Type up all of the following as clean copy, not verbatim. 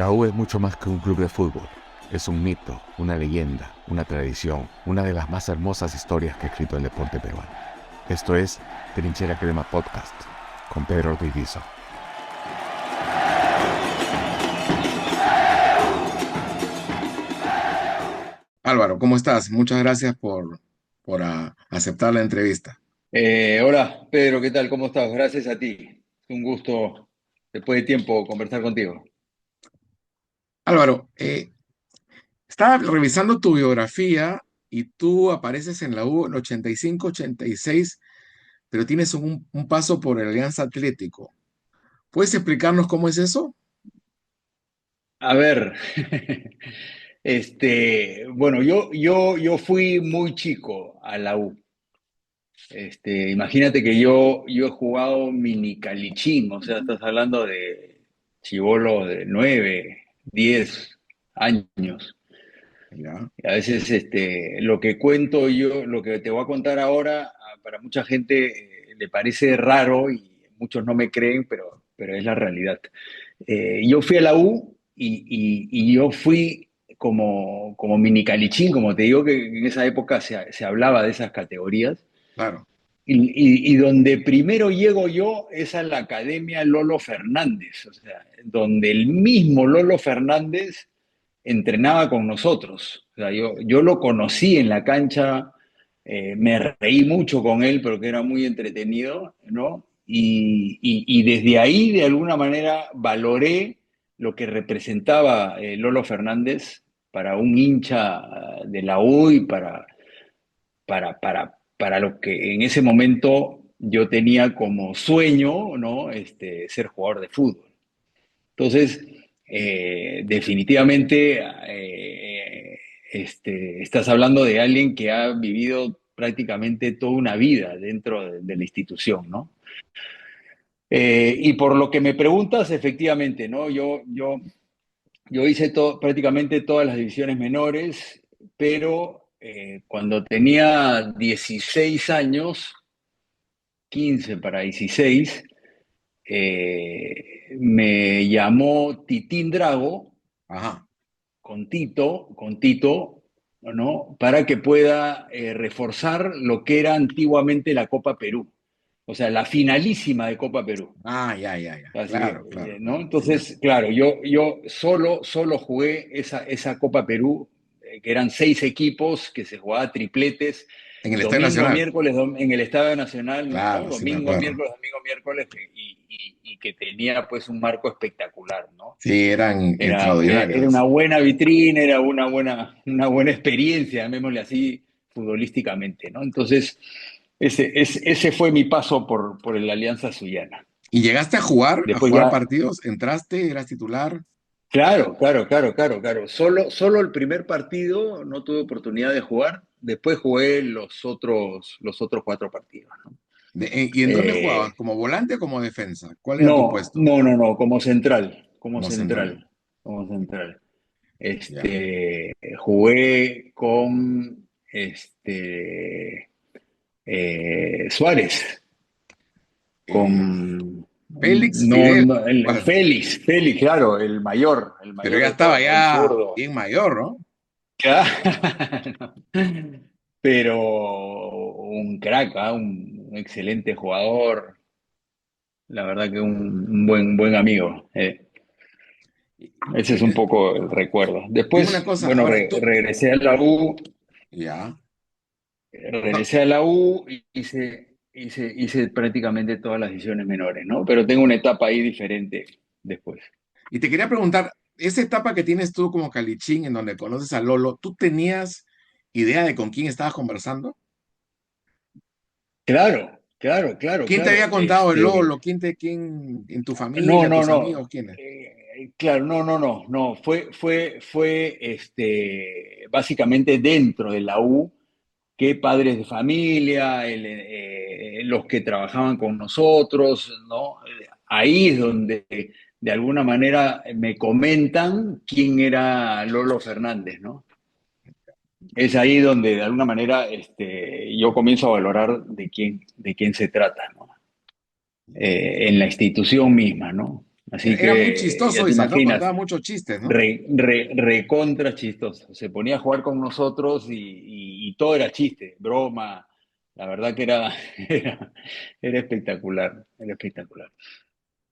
La U es mucho más que un club de fútbol. Es un mito, una leyenda, una tradición, una de las más hermosas historias que ha escrito el deporte peruano. Esto es Trinchera Crema Podcast, con Pedro Ortiz. Álvaro, ¿cómo estás? Muchas gracias por aceptar la entrevista. Hola, Pedro, ¿qué tal? ¿Cómo estás? Gracias a ti. Es un gusto, después de tiempo, conversar contigo. Álvaro, estaba revisando tu biografía y tú apareces en la U en 85-86, pero tienes un paso por el Alianza Atlético. ¿Puedes explicarnos cómo es eso? A ver, bueno, yo fui muy chico a la U. Imagínate que yo he jugado mini calichín, o sea, estás hablando de chibolo de 9, 10 años. Ya, A veces lo que cuento yo, lo que te voy a contar ahora, para mucha gente le parece raro y muchos no me creen, pero es la realidad. Yo fui a la U y yo fui como mini calichín, como te digo, que en esa época se hablaba de esas categorías. claro. Y donde primero llego yo es a la Academia Lolo Fernández, o sea, donde el mismo Lolo Fernández entrenaba con nosotros. O sea, yo lo conocí en la cancha, me reí mucho con él, pero que era muy entretenido, ¿no? Y desde ahí, de alguna manera, valoré lo que representaba Lolo Fernández para un hincha de la U y para lo que en ese momento yo tenía como sueño, ¿no? Ser jugador de fútbol. Entonces, definitivamente, estás hablando de alguien que ha vivido prácticamente toda una vida dentro de la institución, ¿no? Y por lo que me preguntas, efectivamente, ¿no? Yo hice prácticamente todas las divisiones menores, pero cuando tenía 16 años, 15 para 16, me llamó Titín Drago Ajá. con Tito, ¿no? Para que pueda reforzar lo que era antiguamente la Copa Perú, o sea, la finalísima de Copa Perú. Ah, ya, ya, ya. Así que, Claro, claro, ¿no? claro. Sí, Entonces, claro, yo solo jugué esa Copa Perú, que eran 6 equipos, que se jugaba tripletes, en el Estadio domingo, Nacional. miércoles, en el Estadio Nacional, ¿no? Claro, sí me acuerdo. Domingo, miércoles, y que tenía pues un marco espectacular, ¿no? Sí, eran Era extraordinarios. una buena vitrina, era una buena experiencia, llamémosle así, futbolísticamente, ¿no? Entonces, ese fue mi paso por el Alianza Sullana. ¿Y llegaste a Después jugar ya, partidos? ¿Entraste? ¿Eras titular? claro, claro, claro, claro, claro. Solo el primer partido no tuve oportunidad de jugar, después jugué los otros 4 partidos, ¿no? ¿Y en dónde jugabas? Eh, ¿Como volante o como defensa? ¿Cuál era tu no, puesto? no, no, no, como central, como Como central. central, como central. Ya. Jugué con Suárez, Eh, con Félix, no, Fidel. no, ¿Cuál? Félix, claro, el Pero mayor ya de estaba todos, ¿no? El ya zurdo. bien mayor, ¿no? Claro. Pero un crack, ¿ah? Un excelente jugador, la verdad que un buen amigo. Ese es un Eh, poco el recuerdo. Dime una Después, cosa, bueno, ahora tú, regresé a la U. ya. No, Regresé a la U y hice prácticamente todas las divisiones menores, ¿no? Pero tengo una etapa ahí diferente después. y te quería preguntar, esa etapa que tienes tú como Calichín, en donde conoces a Lolo, ¿tú tenías idea de con quién estabas conversando? Claro, claro, claro, ¿Quién te había claro. contado el Lolo? ¿Quién en tu No, familia, no, tus no. amigos, quiénes? Claro, no, no, no, no. Fue básicamente dentro de la U que padres de familia, los que trabajaban con nosotros, ¿no? Ahí es donde de alguna manera me comentan quién era Lolo Fernández, ¿no? Es ahí donde de alguna manera yo comienzo a valorar de quién se trata, ¿no? En la institución misma, ¿no? Así Era muy que ya chistoso, te Isaac, ¿no? imaginas, Contaba muchos chistes, ¿no? recontra chistoso. Se ponía a jugar con nosotros y todo era chiste, broma. La verdad que era espectacular, era espectacular.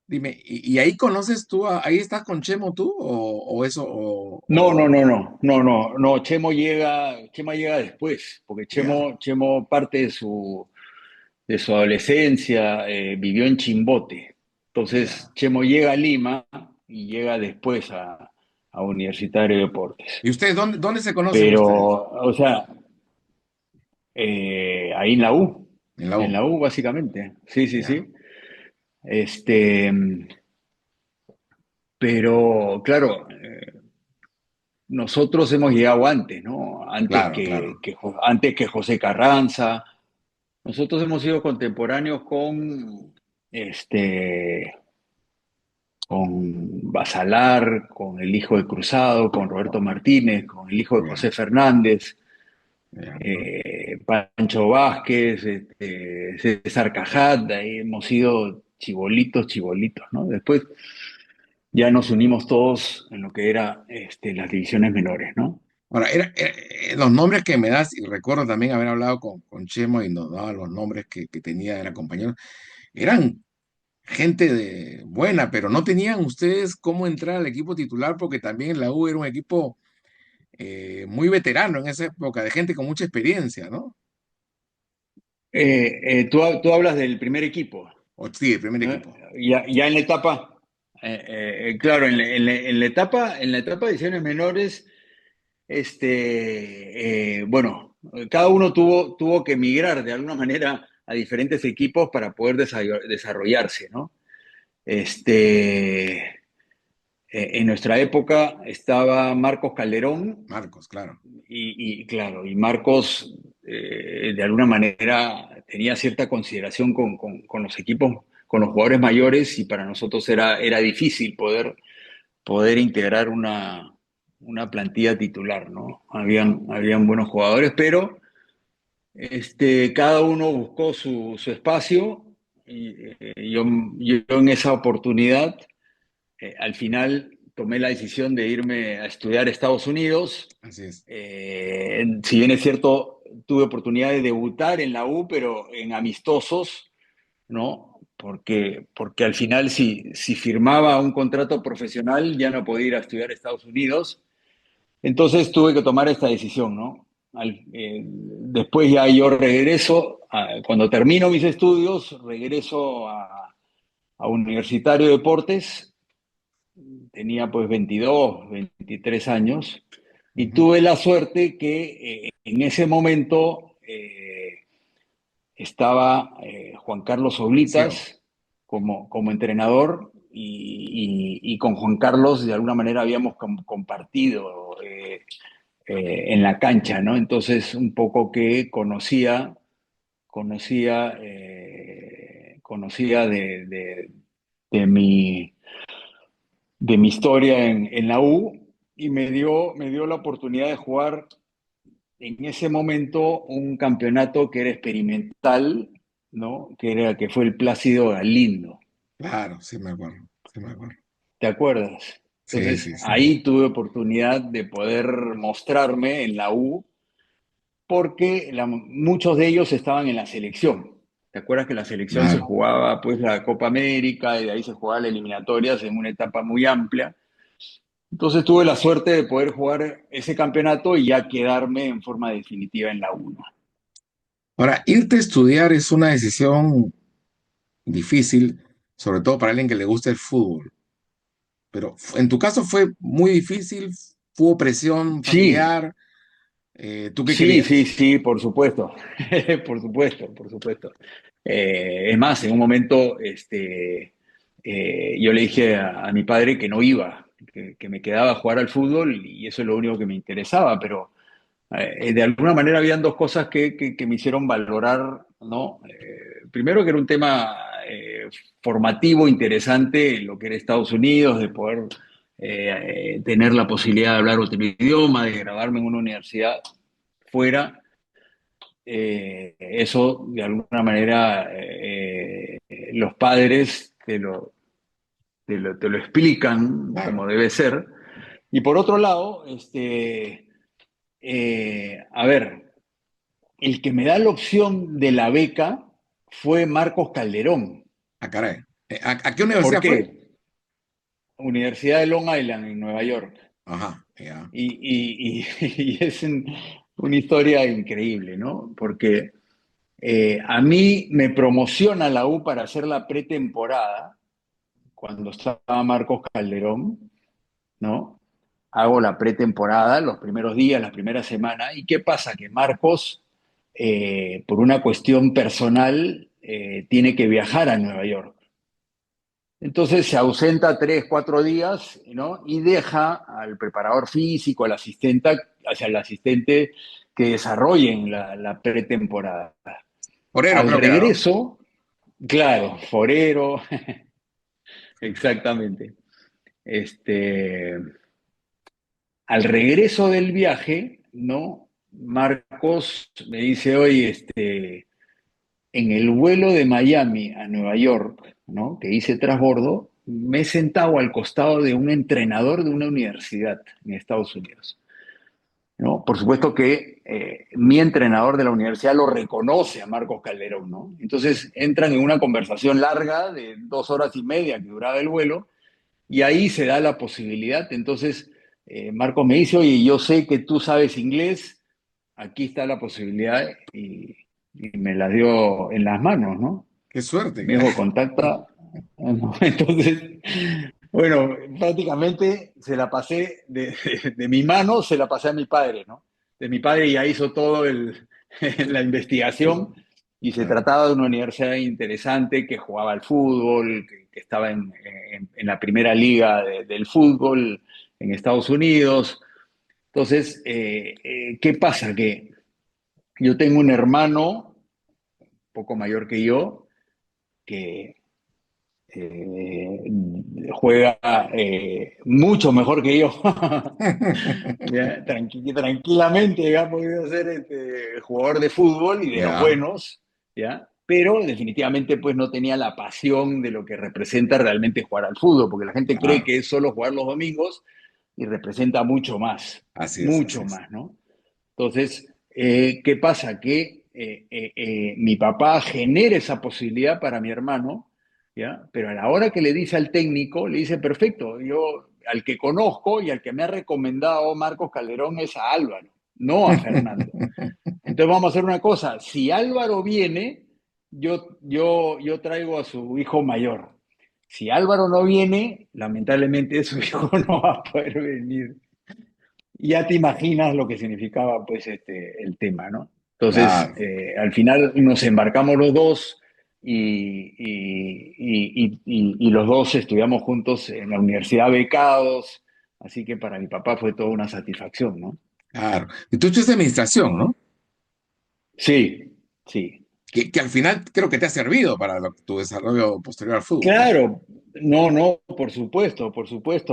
Dime, ¿y ahí conoces tú, ahí estás con Chemo tú o eso, No, no, no, no, no, no, no. Chema llega después, porque ya, Chemo parte de su adolescencia, vivió en Chimbote. Entonces, ya. Chemo llega a Lima y llega después a Universitario de Deportes. ¿Y ustedes dónde se conocen Pero, ustedes? o sea, ahí En la en U, la U básicamente. Sí, sí, ya, sí. Este, pero, claro, nosotros hemos llegado antes, ¿no? claro, claro, Antes que José Carranza. Nosotros hemos sido contemporáneos este, con Basalar, con el hijo de Cruzado, con Roberto Martínez, con el hijo de ya, José Fernández, ya. Pancho Vázquez, César Cajat, ahí hemos sido chibolitos, chibolitos, ¿no? Después ya nos unimos todos en lo que era las divisiones menores, ¿no? Ahora, los nombres que me das, y recuerdo también haber hablado con Chemo y nos daba los nombres que tenía, era compañero, eran gente buena, pero no tenían ustedes cómo entrar al equipo titular porque también la U era un equipo muy veterano en esa época, de gente con mucha experiencia, ¿no? Tú hablas del primer equipo, O sí, el primer ¿no? equipo. Ya en la etapa, claro, en la etapa de divisiones menores, bueno, cada uno tuvo que migrar de alguna manera a diferentes equipos para poder desarrollarse, ¿no? En nuestra época estaba Marcos Calderón Marcos, claro. claro, y Marcos de alguna manera tenía cierta consideración con los equipos, con los jugadores mayores y para nosotros era difícil poder integrar una plantilla titular, ¿no? Habían buenos jugadores, pero cada uno buscó su espacio y yo en esa oportunidad, al final tomé la decisión de irme a estudiar a Estados Unidos. Así es. Si bien es cierto, tuve oportunidad de debutar en la U, pero en amistosos, ¿no? Porque al final si firmaba un contrato profesional ya no podía ir a estudiar a Estados Unidos. Entonces tuve que tomar esta decisión, ¿no? Después ya yo regreso, cuando termino mis estudios, regreso a Universitario de Deportes. Tenía pues 22, 23 años y Ujú. tuve la suerte que en ese momento estaba Juan Carlos Liceo. Oblitas como entrenador y con Juan Carlos de alguna manera habíamos compartido en la cancha, ¿no? Entonces un poco que conocía de mi de mi historia en la U y me dio la oportunidad de jugar en ese momento un campeonato que era experimental, ¿no? Que fue el Plácido Galindo, Claro, sí me acuerdo. Sí me acuerdo. ¿te acuerdas? Sí, Entonces sí, sí. ahí tuve oportunidad de poder mostrarme en la U porque muchos de ellos estaban en la selección. ¿Te acuerdas que la selección se Claro. jugaba pues la Copa América y de ahí se jugaba las eliminatorias en una etapa muy amplia? Entonces tuve la suerte de poder jugar ese campeonato y ya quedarme en forma definitiva en la 1. Ahora, irte a estudiar es una decisión difícil, sobre todo para alguien que le gusta el fútbol. Pero en tu caso fue muy difícil, hubo presión Sí, familiar. ¿Tú qué sí, sí, querías? sí, por supuesto, por supuesto, por supuesto. Es más, en un momento yo le dije a mi padre que no iba, que me quedaba a jugar al fútbol y eso es lo único que me interesaba, pero de alguna manera habían dos cosas que me hicieron valorar, ¿no? Primero que era un tema formativo interesante, lo que era Estados Unidos, de poder tener la posibilidad de hablar otro idioma, de graduarme en una universidad fuera. Eso de alguna manera los padres te lo explican Claro, como debe ser. Y por otro lado, a ver, el que me da la opción de la beca fue Marcos Calderón. caray. ¿A qué ¿Por universidad fue? qué? Universidad de Long Island en Nueva York. Ajá, ya. Y es una historia increíble, ¿no? Porque a mí me promociona la U para hacer la pretemporada cuando estaba Marcos Calderón, ¿no? Hago la pretemporada, los primeros días, las primeras semanas. ¿Y qué pasa? Que Marcos, por una cuestión personal, tiene que viajar a Nueva York. Entonces se ausenta 3, 4 días, ¿no? Y deja al preparador físico, al asistente, hacia el asistente que desarrollen la pretemporada. Porero Al creo que era, ¿no? regreso, claro, forero, exactamente. Este, Al regreso del viaje, ¿no? Marcos me dice, oye, en el vuelo de Miami a Nueva York, ¿no? Que hice transbordo, me he sentado al costado de un entrenador de una universidad en Estados Unidos, ¿no? Por supuesto que mi entrenador de la universidad lo reconoce a Marcos Calderón, ¿no? Entonces entran en una conversación larga de 2 horas y media que duraba el vuelo y ahí se da la posibilidad. Entonces Marcos me dice, oye, yo sé que tú sabes inglés, aquí está la posibilidad y me la dio en las manos, ¿no? Qué suerte. Me dijo, contacta. Entonces, bueno, prácticamente se la pasé de mi mano, se la pasé a mi padre, ¿no? De mi padre ya hizo todo la investigación y se Claro. trataba de una universidad interesante que jugaba al fútbol, que estaba en la primera liga del fútbol en Estados Unidos. Entonces, ¿qué pasa? Que yo tengo un hermano poco mayor que yo que eh, juega mucho mejor que yo. Ya, tranquilamente ha podido ser jugador de fútbol y de los Ya, buenos, ¿ya? Pero definitivamente pues no tenía la pasión de lo que representa realmente jugar al fútbol, porque la gente cree claro. que es solo jugar los domingos y representa Así es, así mucho es. más, ¿no? Entonces, ¿qué pasa? Que mi papá genera esa posibilidad para mi hermano, ¿ya? Pero a la hora que le dice al técnico, le dice, perfecto, yo al que conozco y al que me ha recomendado Marcos Calderón es a Álvaro, no a Fernando. Entonces vamos a hacer una cosa, si Álvaro viene, yo traigo a su hijo mayor. Si Álvaro no viene, lamentablemente su hijo no va a poder venir. Ya te imaginas lo que significaba pues el tema, ¿no? Entonces, Claro. al final nos embarcamos los dos y los dos estudiamos juntos en la universidad becados, así que para mi papá fue toda una satisfacción, ¿no? Claro. Y tú estudias administración, ¿no? Sí, sí. Que al final creo que te ha servido para tu desarrollo posterior al fútbol, ¿no? Claro, no, no, por supuesto,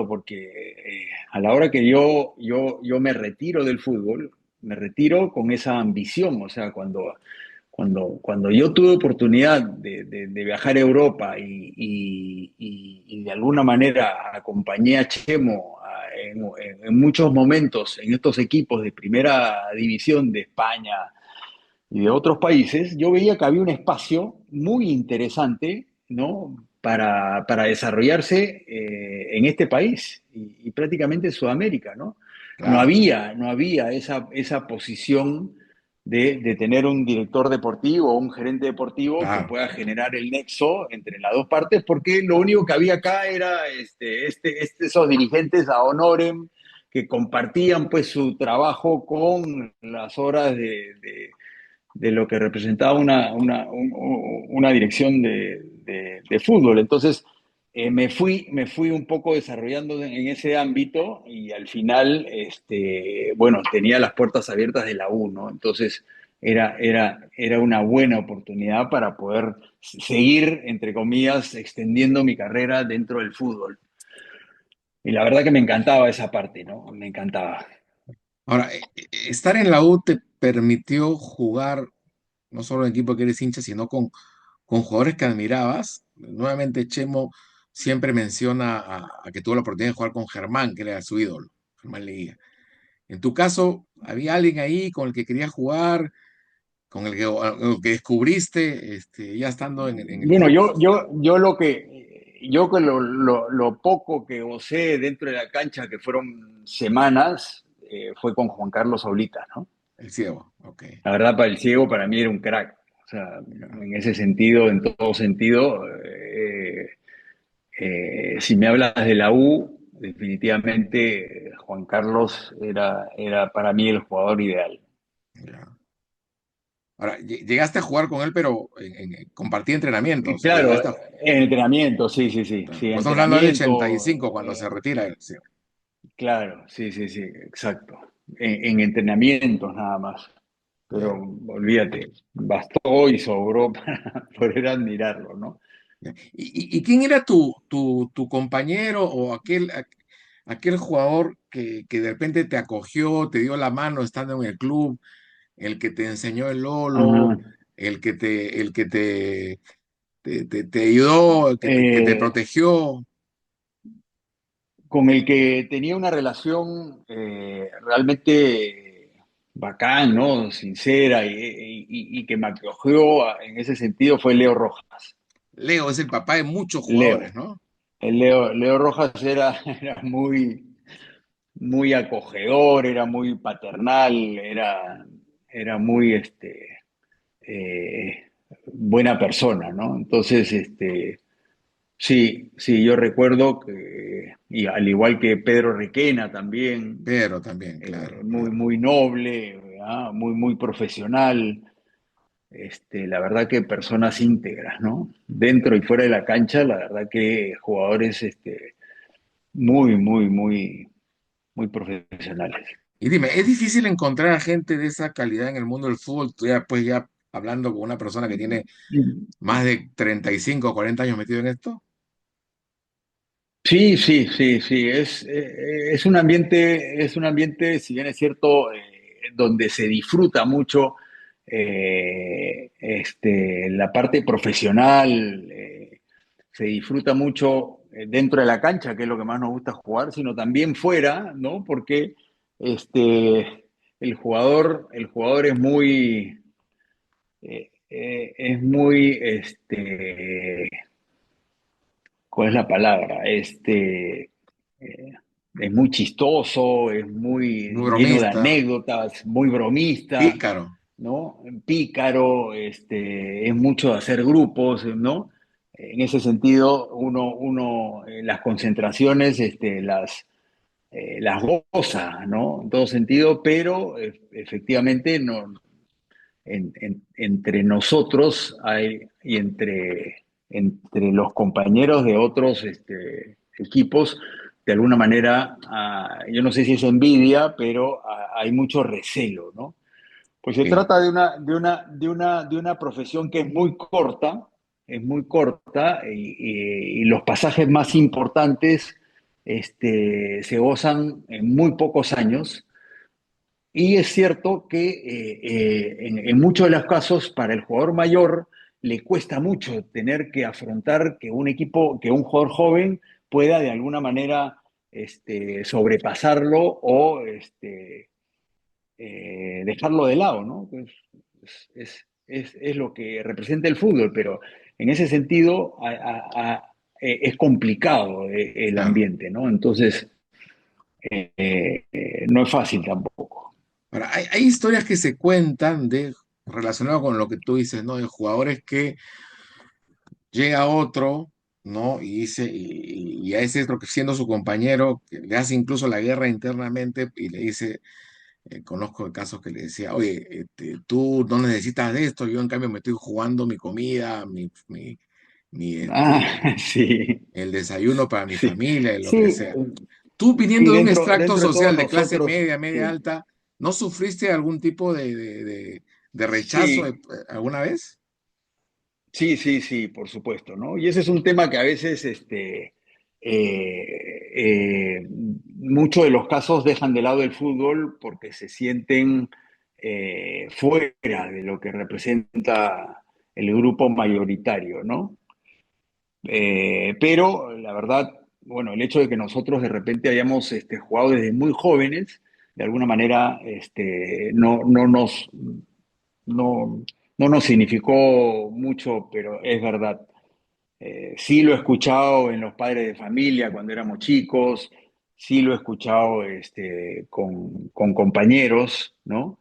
porque a la hora que yo me retiro del fútbol, me retiro con esa ambición, o sea, cuando yo tuve oportunidad de viajar a Europa y de alguna manera acompañé a Chemo en muchos momentos en estos equipos de primera división de España y de otros países, yo veía que había un espacio muy interesante, ¿no? Para desarrollarse en este país y prácticamente en Sudamérica, ¿no? Claro. No había esa posición de tener un director deportivo o un gerente deportivo que Claro. pueda generar el nexo entre las dos partes, porque lo único que había acá era esos dirigentes a honorem que compartían pues su trabajo con las horas de lo que representaba una dirección de fútbol. Entonces, me fui un poco desarrollando en ese ámbito y al final, bueno, tenía las puertas abiertas de la U, ¿no? Entonces, era una buena oportunidad para poder seguir, entre comillas, extendiendo mi carrera dentro del fútbol. Y la verdad que me encantaba esa parte, ¿no? Me encantaba. Ahora, estar en la U te permitió jugar no solo en el equipo que eres hincha, sino con jugadores que admirabas. Nuevamente, Chemo siempre menciona a que tuvo la oportunidad de jugar con Germán, que era su ídolo, Germán Leguía. En tu caso, ¿había alguien ahí con el que querías jugar, con el que descubriste, ya estando en el Bueno, club? yo que lo poco que gocé dentro de la cancha, que fueron semanas, fue con Juan Carlos Oblitas, ¿no? El ciego, ok. La verdad, para el ciego, para mí era un crack. O sea, Ya. en ese sentido, en todo sentido, si me hablas de la U, definitivamente Juan Carlos era para mí el jugador ideal. Ya. Ahora, llegaste a jugar con él, pero compartí entrenamientos, o Claro, llegaste en entrenamiento, sí, sí, sí, claro. sí, Pues estamos hablando del entrenamiento, 85, cuando se retira él, sí. claro, sí, sí, sí, exacto. En entrenamientos nada más. Pero Ya, olvídate, bastó y sobró para poder admirarlo, ¿no? ya. ¿Y quién era tu compañero o aquel jugador que de repente te acogió, te dio la mano estando en el club, el que te enseñó el Lolo, Ajá. el que te ayudó, el que te Eh, protegió? con el que tenía una relación realmente bacán, ¿no? Sincera y que me acogió en ese sentido fue Leo Rojas. Leo es el papá de muchos Leo. jugadores, ¿no? Leo Rojas era muy acogedor, era muy paternal, era muy eh, buena persona, ¿no? Entonces, sí, sí, yo recuerdo que, y al igual que Pedro Requena también, Pero también, claro, muy, claro. muy noble, ¿verdad? Muy, muy profesional. La verdad que personas íntegras, ¿no? Dentro y fuera de la cancha, la verdad que jugadores muy, muy, muy, muy profesionales. Y dime, ¿es difícil encontrar a gente de esa calidad en el mundo del fútbol? Tú ya, pues ya hablando con una persona que tiene más de 35 o 40 años metido en esto. Sí, sí, sí, sí. Es un ambiente, si bien es cierto, donde se disfruta mucho la parte profesional, se disfruta mucho dentro de la cancha, que es lo que más nos gusta jugar, sino también fuera, ¿no? Porque el jugador es muy, ¿cuál es la palabra? Es muy chistoso, es muy Muy lleno de bromista, anécdotas, muy bromista, pícaro. ¿no? Pícaro, es mucho de hacer grupos, ¿no? En ese sentido, las concentraciones, las goza, ¿no? En todo sentido, pero efectivamente no, entre nosotros y entre los compañeros de otros equipos, de alguna manera, yo no sé si es envidia, pero hay mucho recelo, ¿no? Pues se Sí. trata de una profesión que es muy corta y los pasajes más importantes se gozan en muy pocos años y es cierto que en muchos de los casos para el jugador mayor le cuesta mucho tener que afrontar que un jugador joven pueda de alguna manera sobrepasarlo o dejarlo de lado, ¿no? Es lo que representa el fútbol, pero en ese sentido es complicado el Claro. ambiente, ¿no? Entonces, no es fácil tampoco. Ahora, hay historias que se cuentan relacionado con lo que tú dices, ¿no? De jugadores que llega otro, ¿no? Y dice, y a ese otro que siendo su compañero, que le hace incluso la guerra internamente y le dice, conozco casos que le decía, oye, tú no necesitas de esto, yo en cambio me estoy jugando mi comida, mi, Ah, sí, el desayuno para mi sí, familia, lo que sí, sea. Tú sí, viniendo de un dentro, extracto dentro de todos social de clase nosotros, media, media sí, alta, ¿no sufriste algún tipo de rechazo sí, alguna vez? sí, sí, sí, por supuesto, ¿no? Y ese es un tema que a veces, muchos de los casos dejan de lado el fútbol porque se sienten fuera de lo que representa el grupo mayoritario, ¿no? Pero la verdad, bueno, el hecho de que nosotros de repente hayamos jugado desde muy jóvenes, de alguna manera no, no nos significó mucho, pero es verdad. Sí lo he escuchado en los padres de familia cuando éramos chicos, sí lo he escuchado con compañeros, ¿no?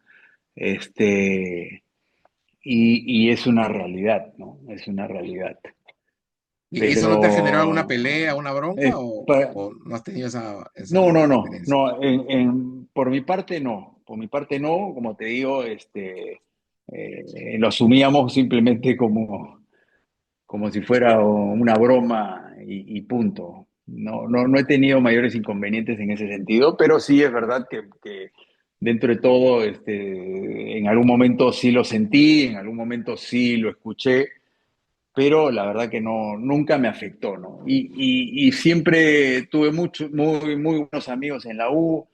Este, y es una realidad, ¿no? Es una realidad. ¿Y eso no te ha generado alguna Pero pelea, una bronca eh, pa- o no has tenido esa no, no, no, experiencia? no, por mi parte no, por mi parte no, como te digo, lo asumíamos simplemente como si fuera una broma y punto. No, no, no he tenido mayores inconvenientes en ese sentido, pero sí es verdad que dentro de todo, en algún momento sí lo sentí, en algún momento sí lo escuché, pero la verdad que no, nunca me afectó, ¿no? Y siempre tuve muy, muy buenos amigos en la U,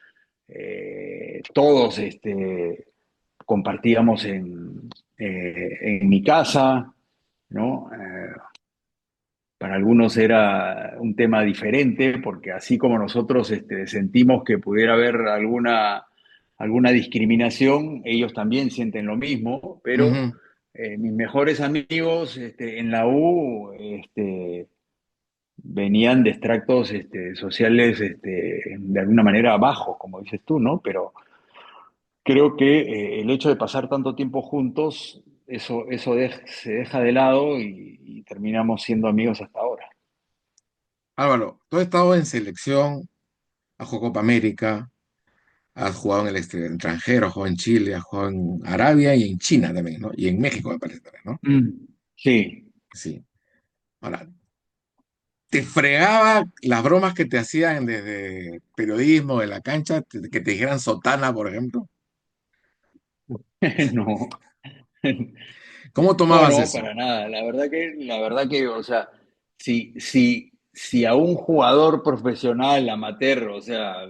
todos compartíamos en mi casa, ¿no? Para algunos era un tema diferente, porque así como nosotros sentimos que pudiera haber alguna discriminación, ellos también sienten lo mismo, pero Ujú. mis mejores amigos en la U venían de extractos sociales de alguna manera bajos, como dices tú, ¿no? Pero creo que el hecho de pasar tanto tiempo juntos, se deja de lado y terminamos siendo amigos hasta ahora. Álvaro, tú has estado en selección, has jugado Copa América, has jugado en el extranjero, has jugado en Chile, has jugado en Arabia y en China también, ¿no? Y en México me parece también, ¿no? Sí. Sí. Ahora, ¿te fregaba las bromas que te hacían desde periodismo, de la cancha, que te dijeran sotana, por ejemplo? No, ¿Cómo no, tomabas no, eso? para nada. La verdad que, o sea, si a un jugador profesional, amateur, o sea,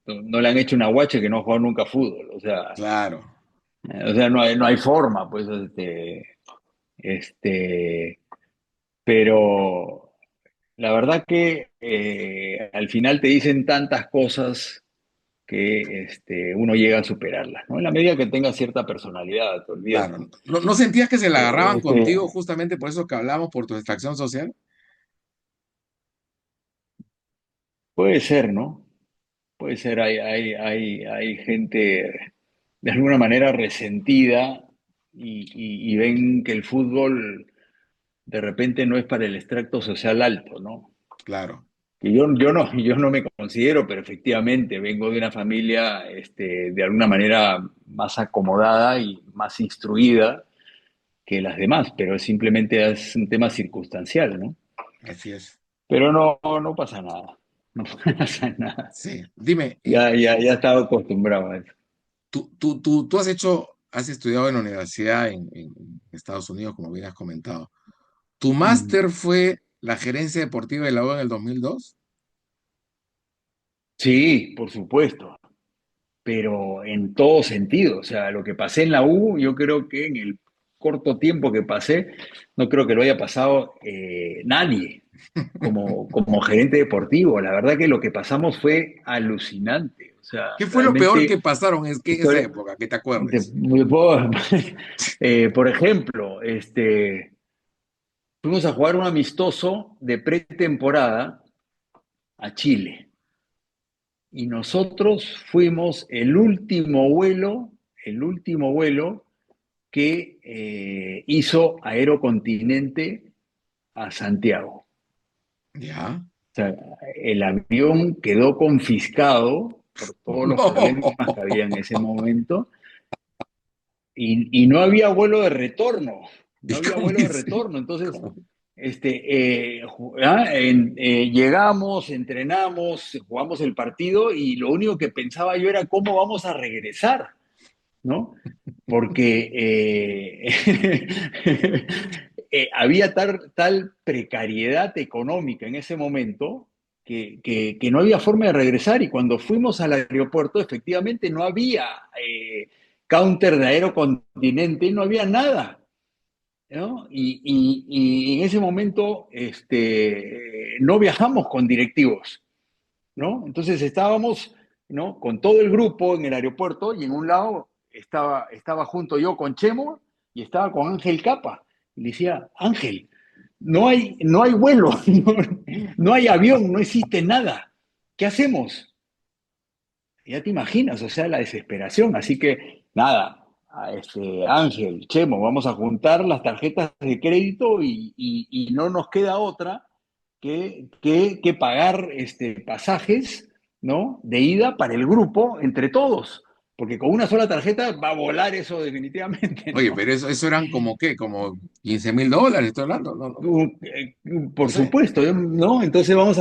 no le han hecho una guache que no ha jugado nunca fútbol, Claro. no hay forma, pues, este, pero la verdad que al final te dicen tantas cosas que uno llega a superarlas, ¿no? En la medida que tenga cierta personalidad, te olvidas. Claro, ¿no sentías que se la agarraban contigo Este, justamente por eso que hablamos, por tu extracción social? puede ser, ¿no? Puede ser, hay gente de alguna manera resentida y ven que el fútbol de repente no es para el extracto social alto, ¿no? Claro, Que yo no me considero, pero efectivamente vengo de una familia de alguna manera más acomodada y más instruida que las demás, pero simplemente es un tema circunstancial, ¿no? así es. Pero no, no pasa nada, no pasa nada. Sí, dime, Ya estaba acostumbrado a eso. tú has estudiado en la universidad en Estados Unidos, como bien has comentado. ¿Tu Mm. máster fue la gerencia deportiva de la U en el 2002? Sí, por supuesto, pero en todo sentido. O sea, lo que pasé en la U, yo creo que en el corto tiempo que pasé, no creo que lo haya pasado nadie como gerente deportivo. La verdad que lo que pasamos fue alucinante. O sea, ¿Qué fue lo peor que realmente, pasaron en esa historia, época, que te acuerdes? por ejemplo, fuimos a jugar un amistoso de pretemporada a Chile. Y nosotros fuimos el último vuelo que hizo Aerocontinente a Santiago. ¿Ya? O sea, el avión quedó confiscado por todos los problemas No. que había en ese momento y no había vuelo de retorno, no ¿Y había cómo vuelo de hice? retorno. Entonces, ¿Cómo? llegamos, entrenamos, jugamos el partido y lo único que pensaba yo era cómo vamos a regresar, ¿no? Porque había tal precariedad económica en ese momento que no había forma de regresar y cuando fuimos al aeropuerto efectivamente no había counter de Aerocontinente, no había nada. ¿no? Y en ese momento no viajamos con directivos, ¿no? Entonces estábamos, ¿no?, con todo el grupo en el aeropuerto y en un lado estaba junto yo con Chemo y estaba con Ángel Capa. Y le decía, Ángel, no hay vuelo, no hay avión, no existe nada. ¿Qué hacemos? Ya te imaginas, o sea, la desesperación. Así que, nada, Ángel, Chemo, vamos a juntar las tarjetas de crédito y no nos queda otra que pagar pasajes, ¿no?, de ida para el grupo entre todos. Porque con una sola tarjeta va a volar eso definitivamente, Oye, ¿no? pero eso eran como qué, como $15,000, estoy hablando, no, no, no Por sé. supuesto, ¿no? Entonces vamos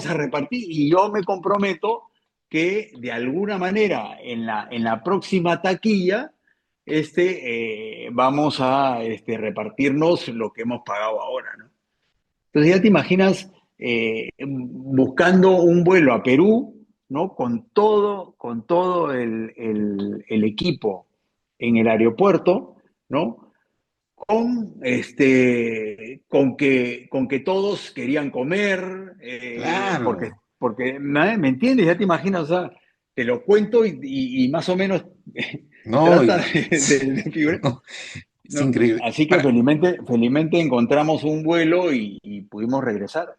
a repartir y yo me comprometo que de alguna manera en la próxima taquilla vamos a repartirnos lo que hemos pagado ahora, ¿no? Entonces ya te imaginas buscando un vuelo a Perú, ¿no? Con todo el equipo en el aeropuerto, ¿no? Con que todos querían comer, porque, Claro. porque, ¿me entiendes? Ya te imaginas, o sea, te lo cuento y más o menos No, trata de figurar, no, es ¿no? increíble. Así que felizmente encontramos un vuelo y pudimos regresar.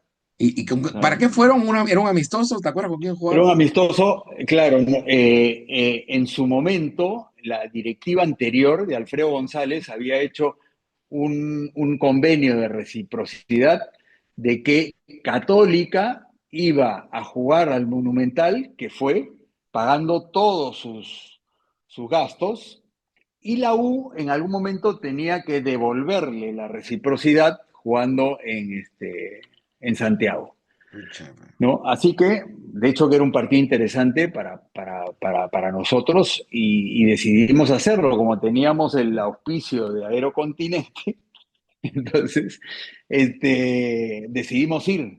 O sea, ¿Para qué fueron? ¿Era un amistoso? ¿Te acuerdas con quién era un jugaron? amistoso, claro, ¿no? En su momento, la directiva anterior de Alfredo González había hecho un convenio de reciprocidad de que Católica iba a jugar al Monumental, que fue pagando todos sus gastos, y la U en algún momento tenía que devolverle la reciprocidad jugando en Santiago. Pucha, ¿No? Así que, de hecho, que era un partido interesante para nosotros y decidimos hacerlo, como teníamos el auspicio de Aerocontinente, entonces decidimos ir.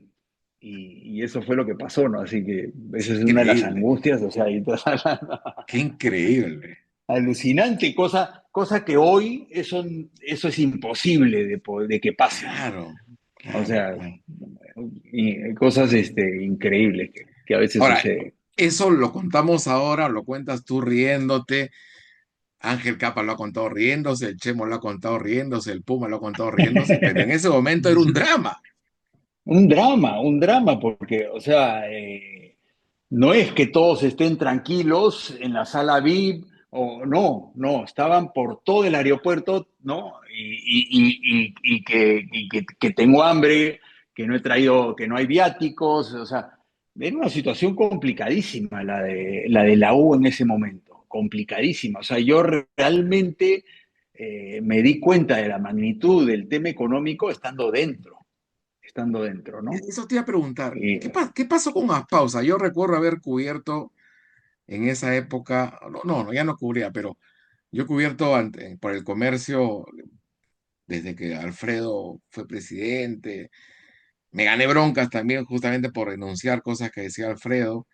Y eso fue lo que pasó, ¿no? Así que es esa es una de las increíble, angustias, o sea, y estás hablando- qué increíble. alucinante, cosa que hoy eso es imposible de que pase, ¿no? Claro, O claro, sea, claro. cosas increíbles que a veces Ahora, suceden. eso lo contamos ahora, lo cuentas tú riéndote. Ángel Capa lo ha contado riéndose, el Chemo lo ha contado riéndose, el Puma lo ha contado riéndose, pero en ese momento era un drama. Un drama, porque, o sea, no es que todos estén tranquilos en la sala VIP, o no, estaban por todo el aeropuerto, ¿no? Y que tengo hambre, que no he traído, que no hay viáticos, o sea, era una situación complicadísima la de la U en ese momento, complicadísima. O sea, yo realmente me di cuenta de la magnitud del tema económico estando dentro, ¿no? Eso te iba a preguntar, Y, ¿qué pasó con Aspausa? Yo recuerdo haber cubierto en esa época, no, ya no cubría, pero yo he cubierto por el comercio desde que Alfredo fue presidente. Me gané broncas también justamente por renunciar cosas que decía Alfredo.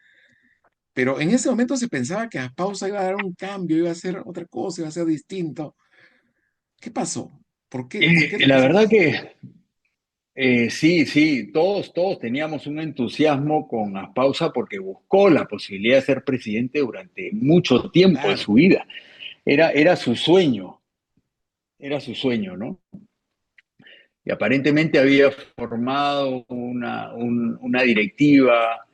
Pero en ese momento se pensaba que Aspausa iba a dar un cambio, iba a hacer otra cosa, iba a ser distinto. ¿Qué pasó? ¿Por qué no la pasó verdad eso? que sí, sí, todos teníamos un entusiasmo con Aspausa porque buscó la posibilidad de ser presidente durante mucho tiempo de Claro. su vida. Era su sueño, ¿no? Y aparentemente había formado una directiva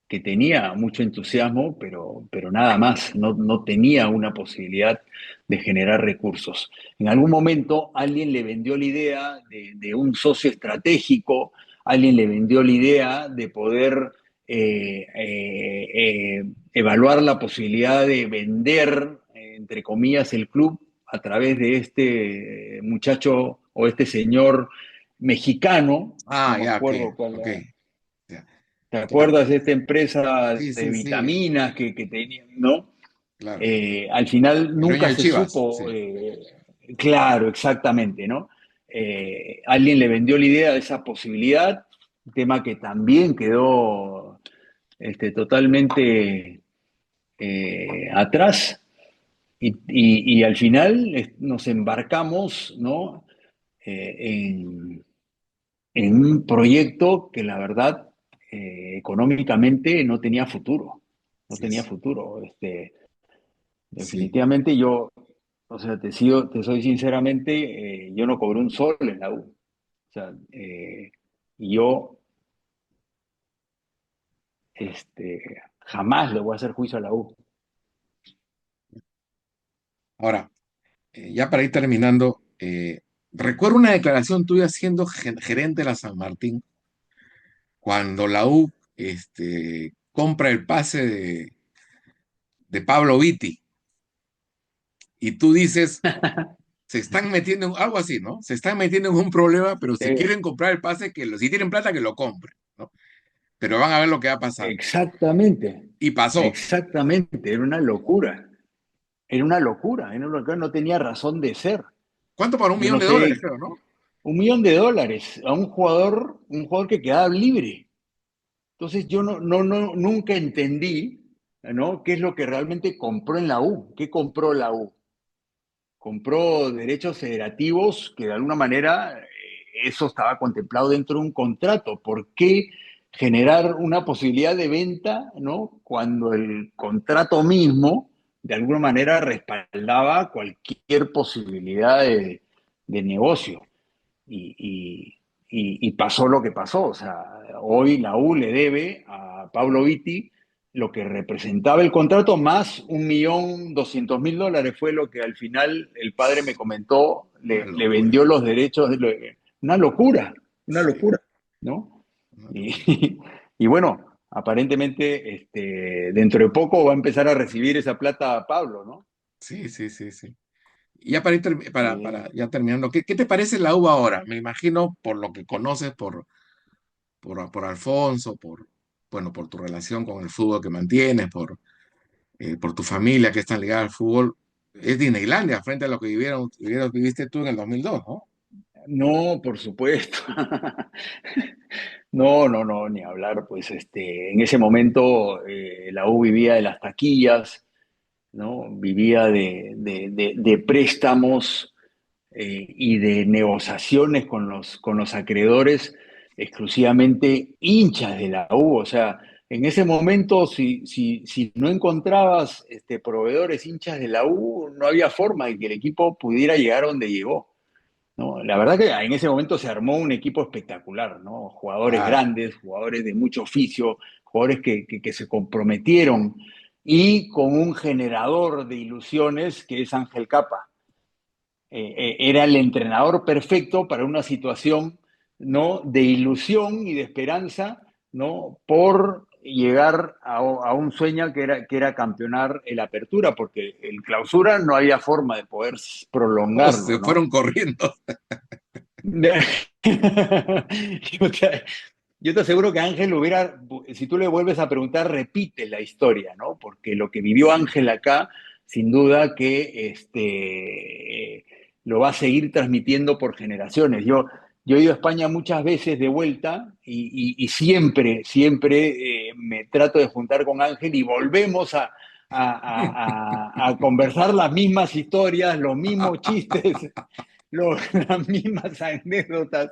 que tenía mucho entusiasmo, pero nada más, no tenía una posibilidad de generar recursos. En algún momento alguien le vendió la idea de un socio estratégico, alguien le vendió la idea de poder evaluar la posibilidad de vender, entre comillas, el club a través de este muchacho o este señor mexicano, no Ah, me ya, ok, acuerdo cuál ok. era. Ya, ¿Te claro. acuerdas de esta empresa Sí, de sí, sí, vitaminas que tenía, ¿no? claro. Al final El dueño nunca de se Chivas, supo, sí. claro, exactamente, ¿no? Alguien le vendió la idea de esa posibilidad, tema que también quedó totalmente atrás. y al final nos embarcamos, ¿no? En, en un proyecto que la verdad económicamente no tenía futuro, no Así tenía es. futuro. Sí. Definitivamente yo, o sea, te soy sinceramente, yo no cobré un sol en la U. O sea, yo jamás le voy a hacer juicio a la U. Ahora, ya para ir terminando, recuerdo una declaración tuya siendo gerente de la San Martín, cuando la U compra el pase de Pablo Vitti, y tú dices, se están metiendo en algo así, ¿no? Se están metiendo en un problema, pero si Eh, quieren comprar el pase, si tienen plata, que lo compren, ¿no? Pero van a ver lo que va a pasar. exactamente, Y pasó. exactamente, era una locura. Era una locura, no tenía razón de ser. ¿Cuánto para un Yo millón no de dólares, sé, creo, ¿no? $1 millón a un jugador que quedaba libre. Entonces yo nunca entendí, ¿no? ¿Qué es lo que realmente compró en la U? ¿Qué compró la U? Compró derechos federativos que de alguna manera eso estaba contemplado dentro de un contrato. ¿Por qué generar una posibilidad de venta, ¿no? Cuando el contrato mismo de alguna manera respaldaba cualquier posibilidad de negocio? Y, y- y pasó lo que pasó. O sea, hoy la U le debe a Pablo Vitti lo que representaba el contrato, más $1.200.000 fue lo que al final el padre me comentó, Una le locura. vendió los derechos. Una Sí, locura, ¿no? una locura. Y, y bueno, aparentemente dentro de poco va a empezar a recibir esa plata Pablo, ¿no? Sí, sí, sí, sí. Y ya para, para Sí. ya terminando, ¿qué te parece la uva ahora? Me imagino por lo que conoces, por Alfonso, bueno, por tu relación con el fútbol que mantienes, por tu familia que está ligada al fútbol. Es Disneylandia frente a lo que viviste tú en el 2002, ¿no? No, por supuesto. No, no, no, ni hablar. Pues en ese momento la U vivía de las taquillas, ¿no? Vivía de préstamos y de negociaciones con los acreedores exclusivamente hinchas de la U. O sea, en ese momento, si no encontrabas proveedores hinchas de la U, no había forma de que el equipo pudiera llegar a donde llegó. ¿No? La verdad que en ese momento se armó un equipo espectacular, ¿no? Jugadores Claro. grandes, jugadores de mucho oficio, jugadores que se comprometieron y con un generador de ilusiones que es Ángel Capa. Era el entrenador perfecto para una situación, ¿no? De ilusión y de esperanza, ¿no? Por llegar a un sueño que era campeonar el Apertura, porque el Clausura no había forma de poder Oh, prolongarlo, se ¿no? fueron corriendo. Yo te, yo te aseguro que Ángel hubiera, si tú le vuelves a preguntar, repite la historia, ¿no? Porque lo que vivió Ángel acá, sin duda que lo va a seguir transmitiendo por generaciones. Yo he ido a España muchas veces de vuelta y siempre, siempre me trato de juntar con Ángel y volvemos a conversar las mismas historias, los mismos chistes, las mismas anécdotas,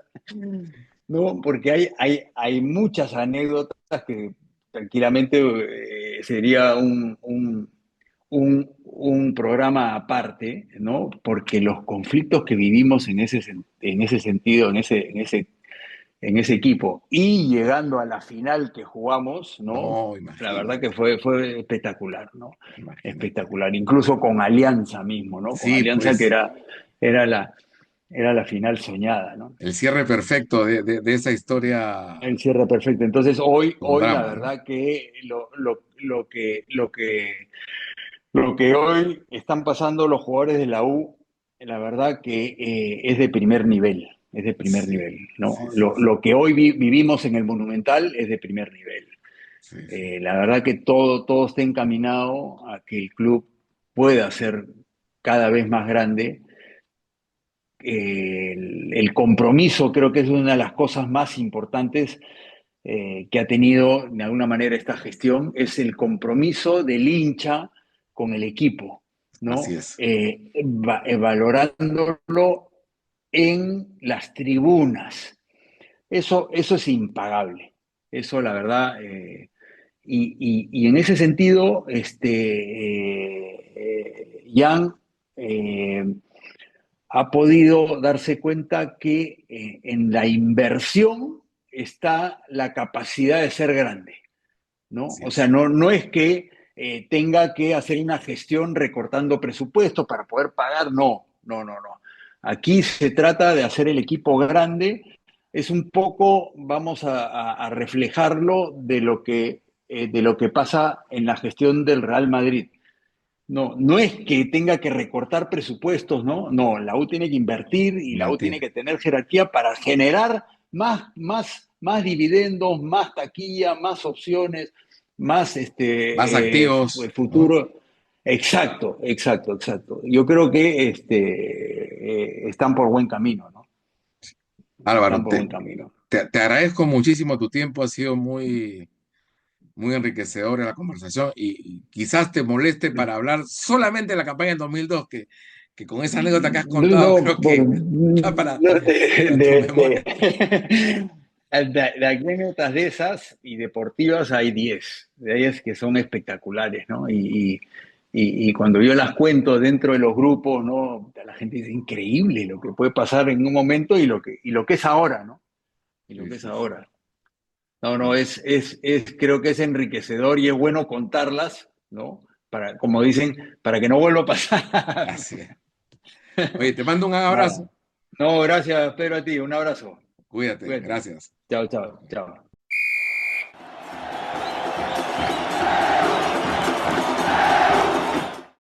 ¿no? Porque hay muchas anécdotas que tranquilamente sería un programa aparte, ¿no? Porque los conflictos que vivimos en ese sentido, en ese equipo, y llegando a la final que jugamos, ¿no? No, La verdad que imagínate, fue espectacular, ¿no? imagínate. Espectacular, incluso con Alianza mismo, ¿no? Con Sí, Alianza que pues era la, era la final soñada, ¿no? el cierre perfecto de esa historia El cierre perfecto. Entonces, con hoy la drama, ¿no? verdad que lo que hoy están pasando los jugadores de la U, la verdad que es de primer nivel, es de primer Sí, nivel, ¿no? sí, sí, sí, Lo que hoy vivimos en el Monumental es de primer nivel. sí, sí. La verdad que todo está encaminado a que el club pueda ser cada vez más grande. El compromiso creo que es una de las cosas más importantes que ha tenido de alguna manera esta gestión, es el compromiso del hincha con el equipo, Así ¿no? es. Valorándolo en las tribunas. Eso es impagable. Eso, la verdad, y en ese sentido, Jan ha podido darse cuenta que en la inversión está la capacidad de ser grande, ¿no? Así O sea, es. no es que tenga que hacer una gestión recortando presupuestos para poder pagar, no. Aquí se trata de hacer el equipo grande, es un poco, vamos a reflejarlo de lo que pasa en la gestión del Real Madrid. No es que tenga que recortar presupuestos, ¿no? No, la U tiene que invertir y la U tiene Invertir. que tener jerarquía para generar más dividendos, más taquilla, más opciones, más Más activos, ¿no? futuro. Exacto. Yo creo que están por buen camino, ¿no? Están Álvaro, por buen camino. te agradezco muchísimo tu tiempo, ha sido muy, muy enriquecedora la conversación y quizás te moleste para hablar solamente de la campaña del 2002, que con esa anécdota que has contado No, creo que da para tu memoria. de anécdotas de esas y deportivas hay 10 de ellas que son espectaculares, ¿no? Y cuando yo las cuento dentro de los grupos, ¿no? La gente dice, increíble lo que puede pasar en un momento y lo que es ahora, ¿no? Y lo Sí, que es sí, sí. ahora. No, Sí. creo que es enriquecedor y es bueno contarlas, ¿no? Para, como dicen, para que no vuelva a pasar. Así es. Oye, te mando un Nada. abrazo. No, gracias, Pedro, a ti. Un abrazo. Cuídate, Cuídate. gracias. Chao.